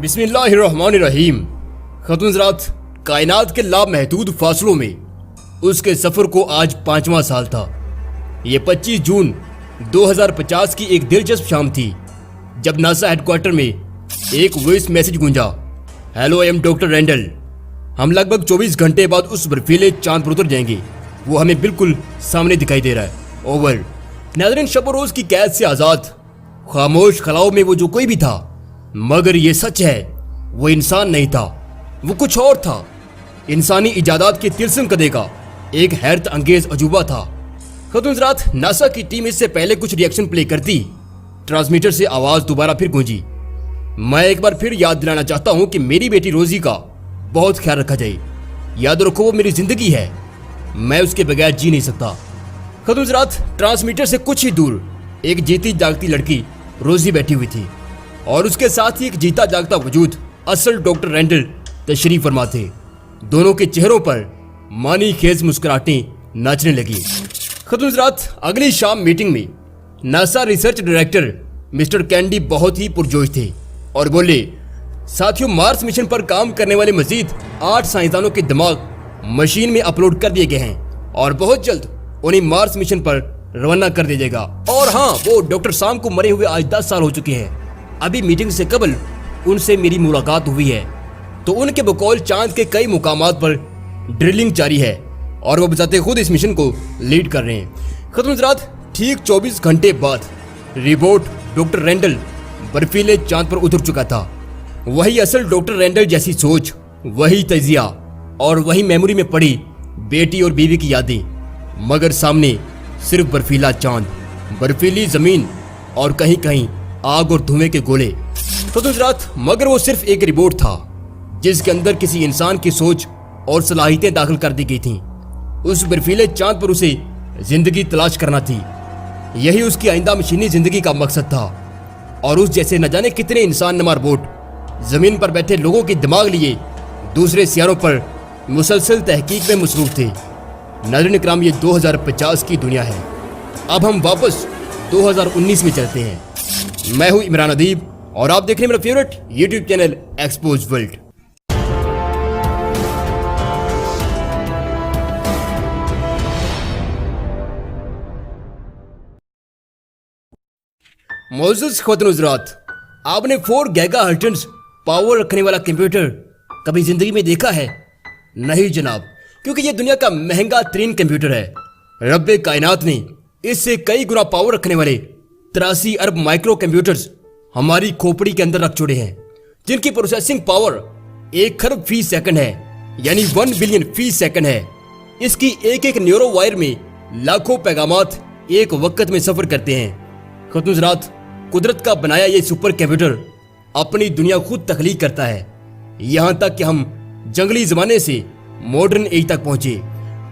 बिस्मिल्लाहिर्रहमानिर्रहीम। ख़ुद कायनात के लामहदूद फासलों में उसके सफ़र को आज 5वां साल था। ये 25 जून 2050 की एक दिलचस्प शाम थी जब नासा हेडक्वार्टर में एक वॉइस मैसेज गूंजा। Hello, I am doctor Randall. हम लगभग 24 घंटे बाद उस बर्फीले चांद पर उतर जाएंगे। वो हमें बिल्कुल सामने दिखाई दे रहा है। ओवर। नाज़रीन, शब रोज़ की कैद से आज़ाद खामोश खलाओं में वो जो कोई भी था, मगर ये सच है, वो इंसान नहीं था, वो कुछ और था। इंसानी इजादात के तिलस्म कदे का एक हैरत अंगेज अजूबा था। खतुनजरात, नासा की टीम इससे पहले कुछ रिएक्शन प्ले करती, ट्रांसमीटर से आवाज दोबारा फिर गूंजी। मैं एक बार फिर याद दिलाना चाहता हूं कि मेरी बेटी रोजी का बहुत ख्याल रखा जाए। याद रखो, वो मेरी जिंदगी है, मैं उसके बगैर जी नहीं सकता। खतुनजरात, ट्रांसमीटर से कुछ ही दूर एक जीती जागती लड़की रोजी बैठी हुई थी और उसके साथ ही एक जीता जागता वजूद असल डॉक्टर रैंडल तशरीफ फरमा थे। दोनों के चेहरों पर मानी खेज मुस्कुराहटें नाचने लगी। खतुनजरात, अगली शाम मीटिंग में NASA research director mister candy बहुत ही पुरजोश थे और बोले, साथियों, मार्स मिशन पर काम करने वाले मजीद 8 साइंसदानों के दिमाग मशीन में अपलोड कर दिए गए हैं और बहुत जल्द उन्हें मार्स मिशन पर रवाना कर दिया जाएगा। और हाँ, वो डॉक्टर साम को मरे हुए आज 10 साल हो चुके हैं। अभी मीटिंग से कबल उनसे मेरी मुलाकात हुई है, तो उनके बकौल चांद के कई मुकामात पर ड्रिलिंग जारी है और वो बचाते खुद इस मिशन को लीड कर रहे हैं। खतुनजरात, ठीक 24 घंटे बाद रिपोर्ट डॉक्टर रैंडल बर्फीले चांद पर उतर चुका था। वही असल डॉक्टर रैंडल जैसी सोच, वही तजिया और वही मेमोरी में पड़ी बेटी और बीवी की यादें, मगर सामने सिर्फ बर्फीला चांद, बर्फीली जमीन और कहीं कहीं आग और धुएं के गोले। खतुनजरात, मगर वो सिर्फ एक रिपोर्ट था जिसके अंदर किसी इंसान की सोच और सलाहियतें दाखिल कर दी गई थीं। उस बर्फीले चांद पर उसे जिंदगी तलाश करना थी। यही उसकी आइंदा मशीनी जिंदगी का मकसद था और उस जैसे न जाने कितने इंसान नमा रोबोट जमीन पर बैठे लोगों के दिमाग लिए दूसरे सियारों पर मुसलसल तहकीक में मसरूफ थे। नाज़रीन इकराम, ये 2050 की दुनिया है। अब हम वापस 2019 में चलते हैं। मैं हूं इमरान अदीब और आप देख रहे हैं मेरा favourite YouTube channel expose world. मोअज़्ज़ज़ ख़वातीन-ओ-हज़रात, आपने 4 गीगाहर्ट्ज़ पावर रखने वाला कंप्यूटर कभी जिंदगी में देखा है? नहीं जनाब, क्योंकि ये दुनिया का महंगा तरीन कंप्यूटर है। रब्बे कायनात ने इससे कई गुना पावर रखने वाले 83 अरब माइक्रो कंप्यूटर्स हमारी खोपड़ी के अंदर रख छोड़े हैं, जिनकी प्रोसेसिंग पावर 1 खरब फी सेकंड है, यानी 1 बिलियन फी सेकंड है। इसकी एक एक न्यूरो वायर में लाखों पैगामात एक वक्त में सफर करते हैं। खतुनजरात, कुदरत का बनाया ये सुपर कंप्यूटर अपनी दुनिया खुद तख्लीक करता है, यहाँ तक कि हम जंगली जमाने से मॉडर्न एज तक पहुंचे।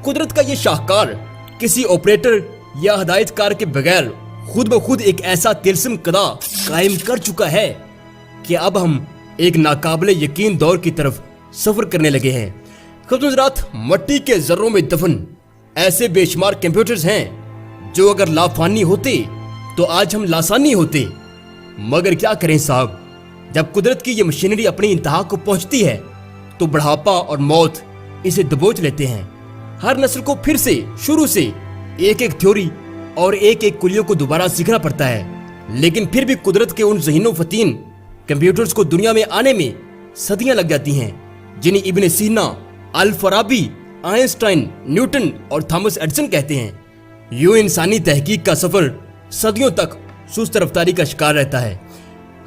कुदरत का ये शाहकार किसी ऑपरेटर या हदायतकार के बगैर खुद ब खुद एक ऐसा तिलस्म कदा कायम कर चुका है कि अब हम एक नाकाबिले यकीन दौर की तरफ सफर करने लगे हैं। खतुनजरात, मट्टी के जर्रों में दफन ऐसे बेशुमार कंप्यूटर्स हैं जो अगर लाफानी होते तो आज हम लासानी होते। मगर क्या करें साहब, जब कुदरत की ये मशीनरी अपनी इंतहा को पहुंचती है तो बुढ़ापा और मौत इसे दबोच लेते हैं। हर नस्ल को फिर से शुरू से एक एक थ्योरी और एक एक कुलियों को दोबारा सीखना पड़ता है। लेकिन फिर भी कुदरत के उन ज़हीनो फतीन कंप्यूटर्स को दुनिया में आने में सदियां लग जाती हैं, जिन्हें इब्ने सीना, अल फराबी, आइंस्टाइन, न्यूटन और थॉमस एडिसन कहते हैं। यूं इंसानी तहकीक का सफर सदियों तक सुस्त रफ्तारी का शिकार रहता है।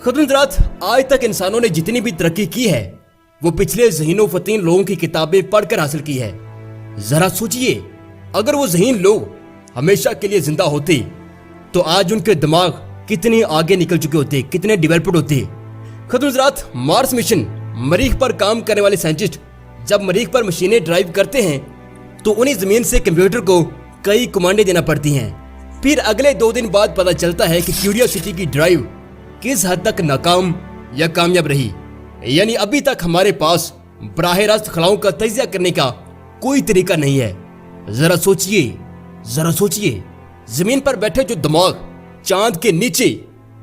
खतुनजरात, आज तक इंसानों ने जितनी भी तरक्की की है वो पिछले ज़हीनो फतीन लोगों की किताबें पढ़कर हासिल की है। जरा सोचिए, अगर वो ज़हीन लोग हमेशा के लिए जिंदा होते तो आज उनके दिमाग कितने आगे निकल चुके होते, कितने डेवलप्ड होते। खतुनजरात, मार्स मिशन मरीख पर काम करने वाले साइंटिस्ट जब मरीख पर मशीनें ड्राइव करते हैं तो उन्हें जमीन से कंप्यूटर को कई कमांडें देना पड़ती हैं। फिर अगले 2 दिन बाद पता चलता है कि क्यूरियोसिटी की ड्राइव किस हद तक नाकाम या कामयाब रही। यानी अभी तक हमारे पास बराह रास्त खलाओं का तजिया करने का कोई तरीका नहीं है। जरा सोचिए, जमीन पर बैठे जो दिमाग चांद के नीचे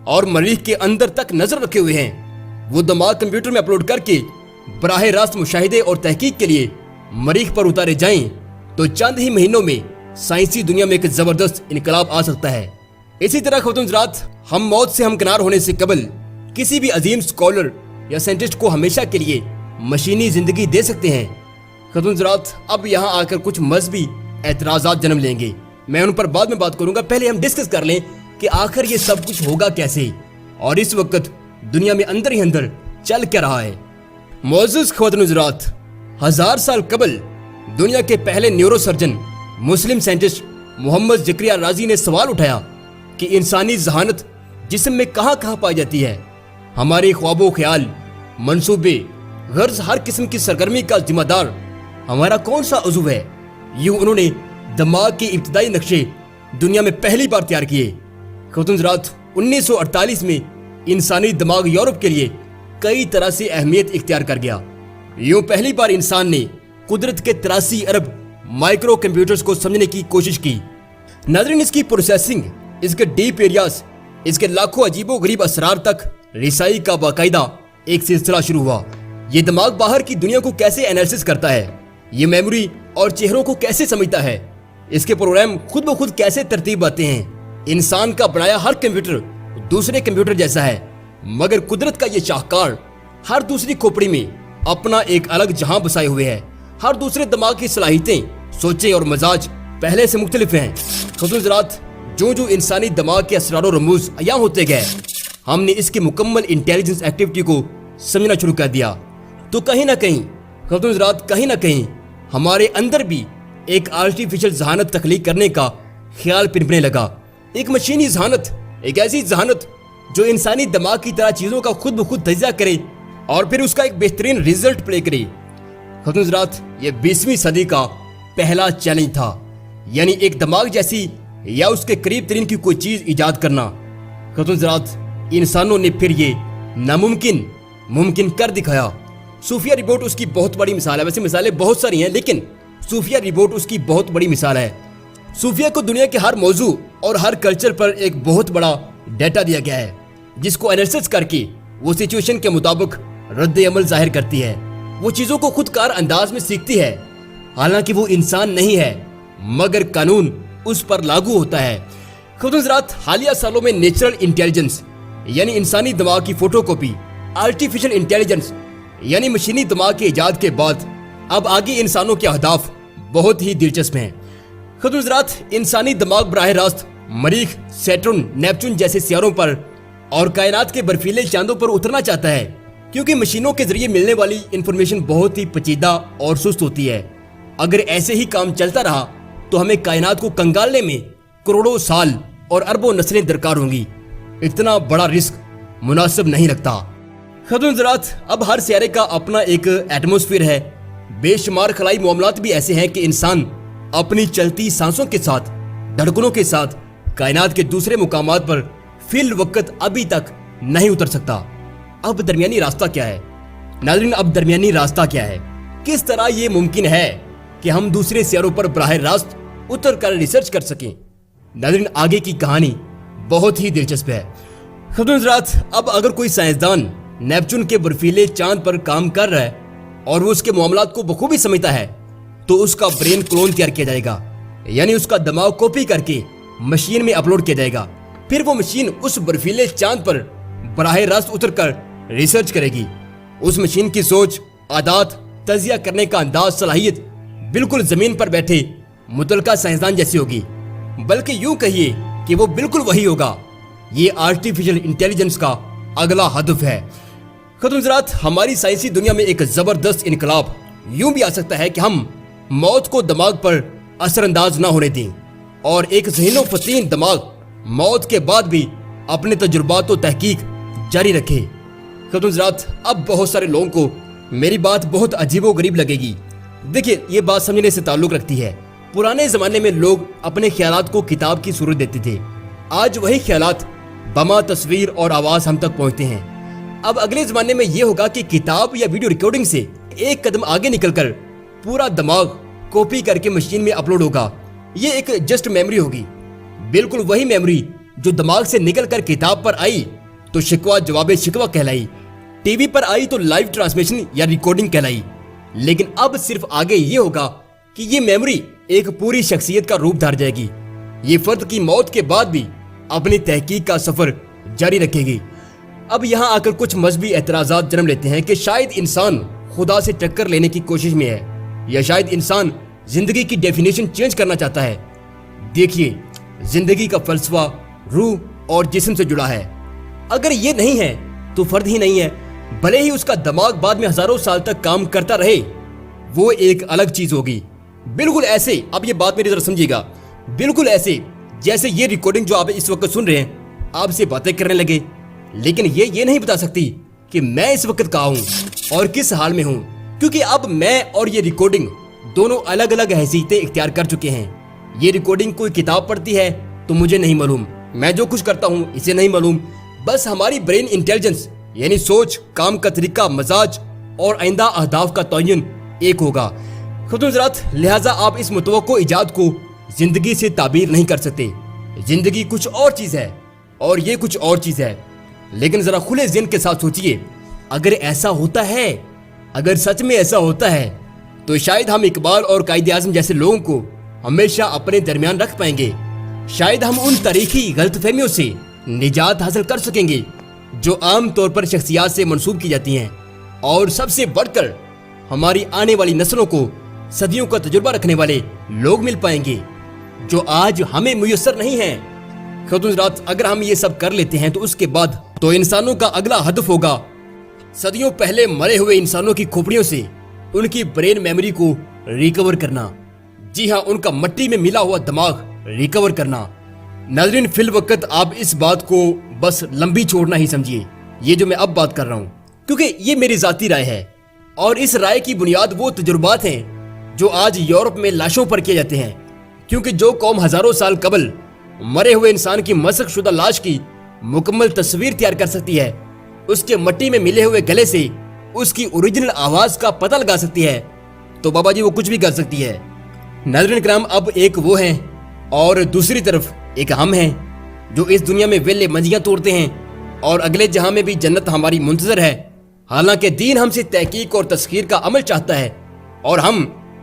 और मरीख के अंदर तक नजर रखे हुए हैं, वो दिमाग कंप्यूटर में अपलोड करके बराह रास्त मुशाहिदे और तहकीक के लिए मरीख पर उतारे जाएं तो चंद ही महीनों में साइंसी दुनिया में एक जबरदस्त इनकलाब आ सकता है। इसी तरह ख़वातीन-हज़रात, हम मौत से हमकिनार होने से कबल किसी भी अजीम स्कॉलर या साइंटिस्ट को हमेशा के लिए मशीनी जिंदगी दे सकते हैं। ख़वातीन-हज़रात, अब यहाँ आकर कुछ मजहबी एतराज़ात जन्म लेंगे, मैं उन पर बाद में बात करूंगा। पहले हम डिस्कस कर लें कि आखिर ये सब कुछ होगा कैसे और इस वक्त दुनिया में अंदर ही अंदर चल क्या रहा है। मोअज़्ज़िज़ ख़वातीन-हज़रात, 1000 साल कबल दुनिया के पहले neurosurgeon Muslim scientist Mohammad Zakariya Razi ने सवाल उठाया कि इंसानी ज़हानत जिस्म में कहाँ कहाँ पाई जाती है। हमारे ख्वाबो ख्याल, मंसूबे, गर्ज, हर किस्म की सरगर्मी का जिम्मेदार हमारा कौन सा उज़्व है। यूं उन्होंने दिमाग के इब्तिदाई नक्शे दुनिया में पहली बार तैयार किए। ख़वातीन-हज़रात, 1948 में इंसानी दिमाग यूरोप के लिए कई तरह से अहमियत इख्तियार कर गया। यूं पहली बार इंसान ने कुदरत के 83 अरब माइक्रो कंप्यूटर्स को समझने की कोशिश की। नाज़रीन, इसकी प्रोसेसिंग, इसके डीप एरियाज, इसके लाखों अजीबो गरीब असरार तक रिसाई का बाकायदा एक सिलसिला शुरू हुआ। ये दिमाग बाहर की दुनिया को कैसे एनालिसिस करता है, ये मेमोरी और चेहरों को कैसे समझता है, इसके प्रोग्राम खुद ब खुद कैसे तरतीब आते हैं। इंसान का बनाया हर कंप्यूटर दूसरे कंप्यूटर जैसा है, मगर कुदरत का ये शाहकार हर दूसरी खोपड़ी में अपना एक अलग जहां बसाए हुए है। हर दूसरे दिमाग की सलाहियतें, सोचें और मजाज पहले से मुख्तलिफ हैं। ख़वातीन-हज़रात, जो जो इंसानी दिमाग के असरार रमूज अया होते गए, हमने इसकी मुकम्मल इंटेलिजेंस एक्टिविटी को समझना शुरू कर दिया। तो कहीं ना कहीं ख़वातीन-हज़रात, कहीं ना कहीं हमारे अंदर भी एक आर्टिफिशियल जहानत तख्लीक करने का ख्याल पिनपने लगा। एक मशीनी जहानत, एक ऐसी जहानत जो इंसानी दिमाग की तरह चीज़ों का खुद ब खुद तजिया करे और फिर उसका एक बेहतरीन रिजल्ट प्ले करे। ख़वातीन-हज़रात, ये 20वीं सदी का पहला चैलेंज था, यानी एक दिमाग जैसी या उसके करीब तरीन की कोई चीज़ ईजाद करना। ख़वातीन-हज़रात, इंसानों ने फिर ये नामुमकिन मुमकिन कर दिखाया। सूफिया रिपोर्ट उसकी बहुत बड़ी मिसाल है। वैसे मिसालें बहुत सारी हैं, लेकिन सूफिया रिपोर्ट उसकी बहुत बड़ी मिसाल है। सूफिया को दुनिया के हर मौजू और हर कल्चर पर एक बहुत बड़ा डेटा दिया गया है, जिसको एनालिसिस करके वो सिचुएशन के मुताबिक रद्द अमल जाहिर करती है। वो चीज़ों को खुद कार अंदाज में सीखती है, हालांकि वो इंसान नहीं है, मगर कानून उस पर लागू होता है। ख़वातीन-हज़रात, हालिया सालों में नेचुरल इंटेलिजेंस यानी इंसानी दिमाग की फोटोकॉपी, आर्टिफिशियल इंटेलिजेंस यानी मशीनी दिमाग के इजाद के बाद अब आगे इंसानों के अहदाफ बहुत ही दिलचस्प हैं। ख़वातीन-हज़रात, इंसानी दिमाग बराह रास्त मरीख, सैटर्न, नेपच्यून जैसे सियारों पर और कायनात के बर्फीले चांदों पर उतरना चाहता है, क्योंकि मशीनों के जरिए मिलने वाली इंफॉर्मेशन बहुत ही पेचीदा और सुस्त होती है। अगर ऐसे ही काम चलता रहा तो हमें कायनात को कंगालने में करोड़ों साल और अरबों नस्लें दरकार होंगी। इतना बड़ा रिस्क मुनासिब नहीं लगता। ख़वातीन-हज़रात, अब हर सियारे का अपना एक एटमॉस्फेयर है। बेशुमार खलाई मामलात भी ऐसे हैं कि इंसान अपनी चलती सांसों के साथ, धड़कनों के साथ कायनात के दूसरे मुकामात पर फिल वक्त अभी तक नहीं उतर सकता। अब दरमियानी रास्ता क्या है नाज़रीन? अब दरमियानी रास्ता क्या है? किस तरह ये मुमकिन है कि हम दूसरे सियारों पर बराह रास्त उतर कर रिसर्च कर सकें? नाज़रीन, आगे की कहानी बहुत ही दिलचस्प है। ख़वातीन-हज़रात, अब अगर कोई साइंसदान नेपच्यून के बर्फीले चांद पर काम कर रहा है और वो उसके मामलात को बखूबी समझता है, तो उसका ब्रेन क्लोन तैयार किया जाएगा, यानी उसका दिमाग कॉपी करके मशीन में अपलोड किया जाएगा। फिर वो मशीन उस बर्फीले चांद पर बराह रास्त उतर कर रिसर्च करेगी। उस मशीन की सोच, आदात, तजिया करने का अंदाज, सलाहियत बिल्कुल जमीन पर बैठे मुतलका साइंसदान जैसी होगी, बल्कि यूं कहिए कि वो बिल्कुल वही होगा। ये आर्टिफिशियल इंटेलिजेंस का अगला हदफ है। ख़वातीन-हज़रात, हमारी साइंसी दुनिया में एक जबरदस्त इनकलाब यूं भी आ सकता है कि हम मौत को दिमाग पर असरअंदाज ना होने दें और एक ज़हीनो फतीन दिमाग मौत के बाद भी अपने तजुर्बात और तहकीक जारी रखे। ख़वातीन-हज़रात, अब बहुत सारे लोगों को मेरी बात बहुत अजीबो गरीब लगेगी। देखिए, ये बात समझने से ताल्लुक़ रखती है। पुराने ज़माने में लोग अपने ख्यालात को किताब की सूरत देते थे। आज वही ख्यालात बमा, तस्वीर और आवाज़ हम तक पहुँचते हैं। अब अगले ज़माने में ये होगा कि किताब या वीडियो रिकॉर्डिंग से एक कदम आगे निकलकर पूरा दिमाग कॉपी करके मशीन में अपलोड होगा। ये एक जस्ट मेमोरी होगी, बिल्कुल वही मेमोरी जो दिमाग से निकल कर किताब पर आई तो शिकवा जवाब शिकवा कहलाई। टीवी पर आई तो लाइव ट्रांसमिशन या रिकॉर्डिंग कहलाई, लेकिन अब सिर्फ आगे ये होगा कि ये मेमोरी एक पूरी शख्सियत का रूप धार जाएगी। ये फर्द की मौत के बाद भी अपनी तहकीक का सफर जारी रखेगी। अब यहाँ आकर कुछ मजहबी एतराजात जन्म लेते हैं कि शायद इंसान खुदा से टक्कर लेने की कोशिश में है, या शायद इंसान जिंदगी की डेफिनेशन चेंज करना चाहता है। देखिए, जिंदगी का फलसफा रूह और जिस्म से जुड़ा है। अगर ये नहीं है तो फर्द ही नहीं है, भले ही उसका दिमाग बाद में हजारों साल तक काम करता रहे, वो एक अलग चीज होगी। बिल्कुल ऐसे, अब ये बात मेरी तरफ समझिएगा, बिल्कुल ऐसे जैसे ये रिकॉर्डिंग जो आप इस वक्त सुन रहे हैं, आपसे बातें करने लगे, लेकिन ये नहीं बता सकती कि मैं इस वक्त कहाँ हूँ और किस हाल में हूँ, क्योंकि अब मैं और ये रिकॉर्डिंग दोनों अलग अलग हैसियतें इख्तियार कर चुके हैं। ये रिकॉर्डिंग कोई किताब पढ़ती है तो मुझे नहीं मालूम, मैं जो कुछ करता हूँ इसे नहीं मालूम, बस हमारी ब्रेन इंटेलिजेंस यानी सोच, काम का तरीका, मजाज और आइंदा अहदाफ का तयन एक होगा। खुद हज़रात, लिहाजा आप इस मुतवक्को इजाद को जिंदगी से ताबीर नहीं कर सकते। जिंदगी कुछ और चीज है और ये कुछ और चीज है। लेकिन जरा खुले ज़हन के साथ सोचिए, अगर ऐसा होता है, अगर सच में ऐसा होता है, तो शायद हम इकबाल और कायदे आज़म जैसे लोगों को हमेशा अपने दरमियान रख पाएंगे। शायद हम उन तारीखी गलतफहमियों से निजात हासिल कर सकेंगे जो आम तौर पर शख्सियात से मंसूब की जाती हैं, और सबसे बढ़कर हमारी आने वाली नस्लों को सदियों का तजुर्बा रखने वाले लोग मिल पाएंगे जो आज हमें मुयस्सर नहीं है। खुद अगर हम ये सब कर लेते हैं तो उसके बाद तो इंसानों का अगला हदफ होगा सदियों पहले मरे हुए इंसानों की खोपड़ियों से उनकी ब्रेन मेमोरी को रिकवर करना। जी हाँ, उनका मट्टी में मिला हुआ दिमाग रिकवर करना। नाज़रीन, फिल वक्त आप इस बात को बस लंबी छोड़ना ही समझिए, ये जो मैं अब बात कर रहा हूँ, क्योंकि ये मेरी जाती राय है और इस राय की बुनियाद वो तजुर्बात हैं जो आज यूरोप में लाशों पर किए जाते हैं। क्योंकि जो कौम हजारों साल कबल मरे हुए इंसान की मसख शुदा लाश की मुकम्मल तस्वीर तैयार कर सकती है, उसके मट्टी में मिले हुए गले से उसकी ओरिजिनल आवाज का पता लगा सकती है, तो बाबा जी वो कुछ भी कर सकती है। नाज़रीन किराम, अब एक वो हैं और दूसरी तरफ एक हम हैं जो इस दुनिया में वेले मंजियां तोड़ते हैं और अगले जहां में भी जन्नत हमारी मुंतजर है। हालांकि दीन हमसे तहकीक और तस्खीर का अमल चाहता है और हम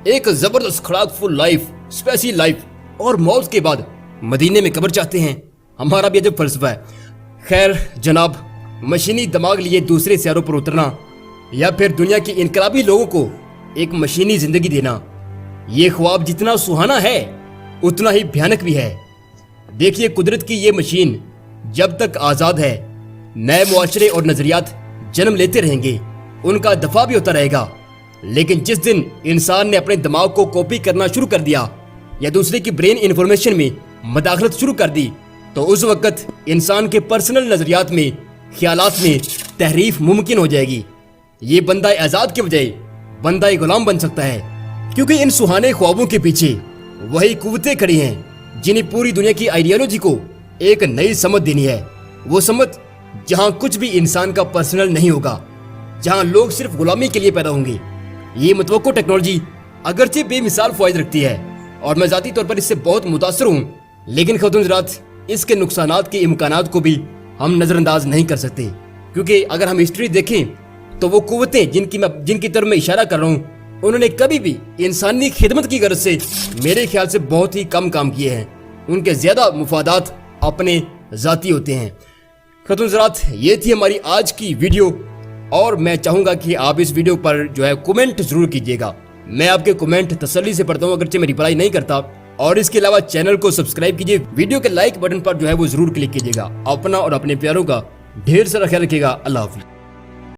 एक जबरदस्त खुराकफुल लाइफ, स्पेशल लाइफ और मौत के बाद मदीने में कब्र चाहते हैं। हमारा भी अजब फलसफा है। खैर जनाब, मशीनी दिमाग लिए दूसरे सैरों पर उतरना या फिर दुनिया के इनकलाबी लोगों को एक मशीनी जिंदगी देना, ये ख्वाब जितना सुहाना है उतना ही भयानक भी है। देखिए, कुदरत की ये मशीन जब तक आज़ाद है, नए मुआशरे और नजरियात जन्म लेते रहेंगे, उनका दफा भी होता रहेगा। लेकिन जिस दिन इंसान ने अपने दिमाग को कॉपी करना शुरू कर दिया या दूसरे की ब्रेन इंफॉर्मेशन में मदाखलत शुरू कर दी, तो उस वक्त इंसान के पर्सनल नजरियात में, ख्यालात में तहरीफ मुमकिन हो जाएगी। ये बंदा आज़ाद के बजाय बंदा गुलाम बन सकता है, क्योंकि इन सुहाने ख्वाबों के पीछे वही कुव्वतें खड़ी हैं जिन्हें पूरी दुनिया की आइडियोलॉजी को एक नई समझ देनी है। वो समझ जहां कुछ भी इंसान का पर्सनल नहीं होगा, जहां लोग सिर्फ गुलामी के लिए पैदा होंगे। ये मुतवक्को टेक्नोलॉजी अगरचे बेमिसाल फ़वाइद रखती है और मैं ज़ाती तौर पर इससे बहुत मुतासर हूँ, लेकिन खुद हज़रात इसके नुकसानात के इम्कानात को भी हम नज़रअंदाज नहीं कर सकते। क्योंकि अगर हम हिस्ट्री देखें तो वो कुव्वतें जिनकी तरफ मैं इशारा कर रहा हूँ, उन्होंने कभी भी इंसानी खिदमत की गर्ज से मेरे ख्याल से बहुत ही कम काम किए हैं। उनके ज्यादा मुफादात अपने जाती होते हैं। खतून हज़रात, ये थी हमारी आज की वीडियो और मैं चाहूंगा कि आप इस वीडियो पर जो है कमेंट जरूर कीजिएगा। मैं आपके कमेंट तसल्ली से पढ़ता हूँ, अगरचे मैं रिप्लाई नहीं करता। और इसके अलावा चैनल को सब्सक्राइब कीजिए, वीडियो के लाइक बटन पर जो है वो जरूर क्लिक कीजिएगा। अपना और अपने प्यारों का ढेर सारा ख्याल रखिएगा। अल्लाह हाफिज़।